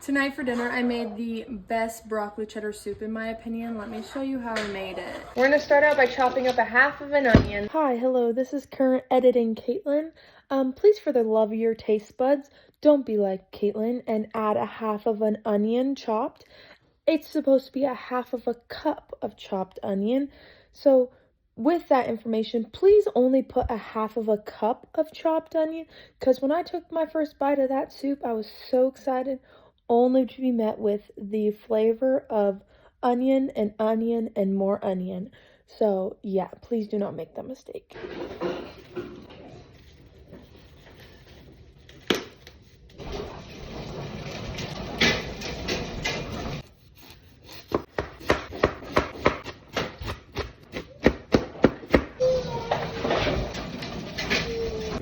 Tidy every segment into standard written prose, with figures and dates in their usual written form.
Tonight for dinner, I made the best broccoli cheddar soup in my opinion. Let me show you how I made it. We're gonna start out by chopping up a half of an onion. Hi, hello, this is current editing Caitlin. Please for the love of your taste buds, don't be like Caitlin and add a half of an onion chopped. It's supposed to be a half of a cup of chopped onion. So with that information, please only put a half of a cup of chopped onion, because when I took my first bite of that soup, I was so excited, only to be met with the flavor of onion and more onion. So yeah, please do not make that mistake.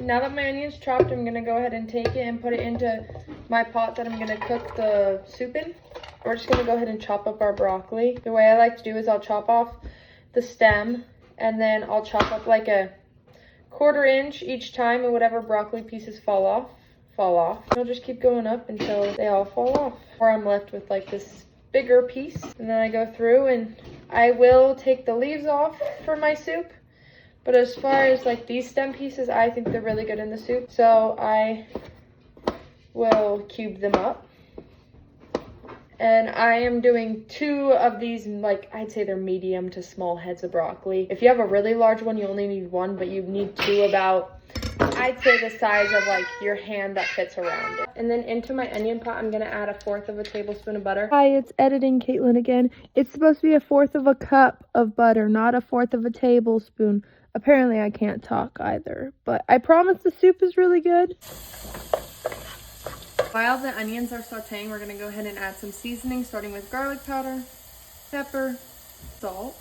Now that my onion's chopped, I'm gonna go ahead and take it and put it into my pot that I'm gonna cook the soup in. We're just gonna go ahead and chop up our broccoli. The way I like to do is I'll chop off the stem and then I'll chop up like a 1/4 inch each time, and whatever broccoli pieces fall off. I'll just keep going up until they all fall off. Or I'm left with like this bigger piece. And then I go through and I will take the leaves off for my soup. But as far as like these stem pieces, I think they're really good in the soup. So I will cube them up. And I am doing 2 of these, like I'd say they're medium to small heads of broccoli. If you have a really large one, you only need 1, but you need 2 about, I'd say the size of like your hand that fits around it. And then into my onion pot, I'm gonna add 1/4 tablespoon of butter. Hi, it's editing Caitlin again. It's supposed to be 1/4 cup of butter, not 1/4 tablespoon. Apparently I can't talk either, but I promise the soup is really good. While the onions are sauteing, we're gonna go ahead and add some seasoning, starting with garlic powder, pepper, salt.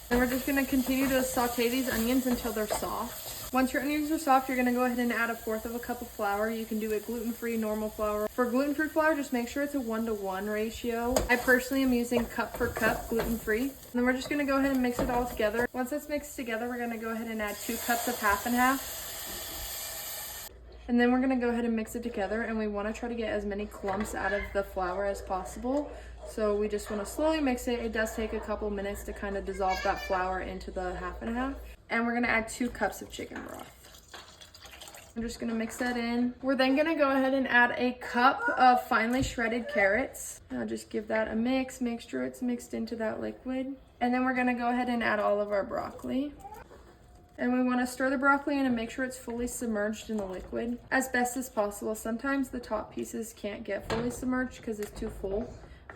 And we're just gonna continue to saute these onions until they're soft. Once your onions are soft, you're gonna go ahead and add 1/4 cup of flour. You can do it gluten-free, normal flour. For gluten-free flour, just make sure it's a 1-to-1 ratio. I personally am using cup for cup gluten-free. And then we're just gonna go ahead and mix it all together. Once that's mixed together, we're gonna go ahead and add 2 cups of half and half. And then we're gonna go ahead and mix it together, and we wanna try to get as many clumps out of the flour as possible. So we just wanna slowly mix it. It does take a couple minutes to kind of dissolve that flour into the half and half. And we're gonna add 2 cups of chicken broth. I'm just gonna mix that in. We're then gonna go ahead and add a cup of finely shredded carrots. I'll just give that a mix, make sure it's mixed into that liquid. And then we're gonna go ahead and add all of our broccoli. And we want to stir the broccoli in and make sure it's fully submerged in the liquid as best as possible. Sometimes the top pieces can't get fully submerged because it's too full,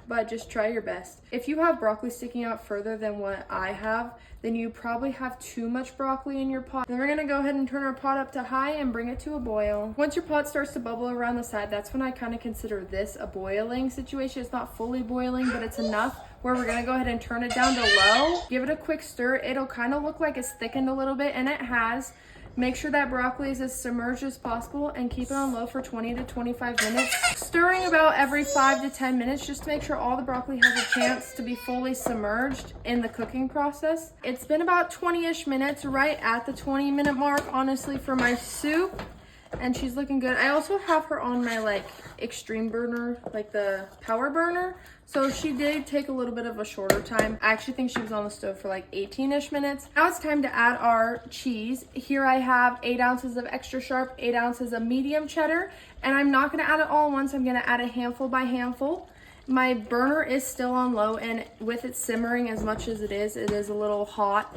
but just try your best. If you have broccoli sticking out further than what I have, then you probably have too much broccoli in your pot. Then we're gonna go ahead and turn our pot up to high and bring it to a boil. Once your pot starts to bubble around the side, that's when I kind of consider this a boiling situation. It's not fully boiling, but it's enough where we're gonna go ahead and turn it down to low. Give it a quick stir. It'll kind of look like it's thickened a little bit, and it has. Make sure that broccoli is as submerged as possible and keep it on low for 20 to 25 minutes. Stirring about every 5 to 10 minutes just to make sure all the broccoli has a chance to be fully submerged in the cooking process. It's been about 20-ish minutes, right at the 20-minute mark, honestly, for my soup. And she's looking good. I also have her on my like extreme burner, like the power burner. So she did take a little bit of a shorter time. I actually think she was on the stove for like 18-ish minutes. Now it's time to add our cheese. Here I have 8 ounces of extra sharp, 8 ounces of medium cheddar. And I'm not gonna add it all at once. I'm gonna add a handful by handful. My burner is still on low, and with it simmering as much as it is a little hot.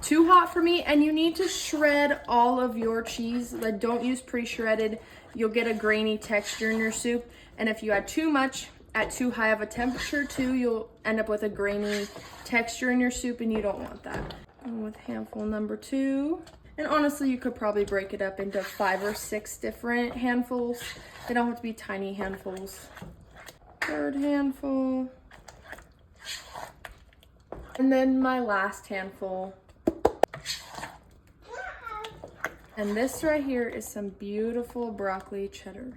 Too hot for me, and you need to shred all of your cheese. Like, don't use pre-shredded. You'll get a grainy texture in your soup, and if you add too much at too high of a temperature too, you'll end up with a grainy texture in your soup, and you don't want that. And with handful number 2, and honestly you could probably break it up into 5 or 6 different handfuls. They don't have to be tiny handfuls. 3rd handful, and then my last handful. And this right here is some beautiful broccoli cheddar.